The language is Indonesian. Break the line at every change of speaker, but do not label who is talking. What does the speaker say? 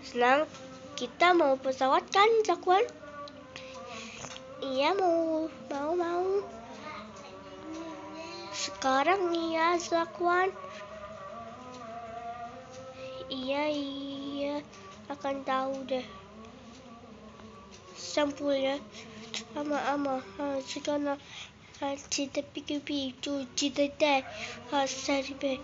Senang, kita mau pesawat kan, Zakwan? Iya, mau. Sekarang iya, Zakwan. Iya, akan tahu deh. Sampulnya ama sekarang kita pikir kita deh saribe.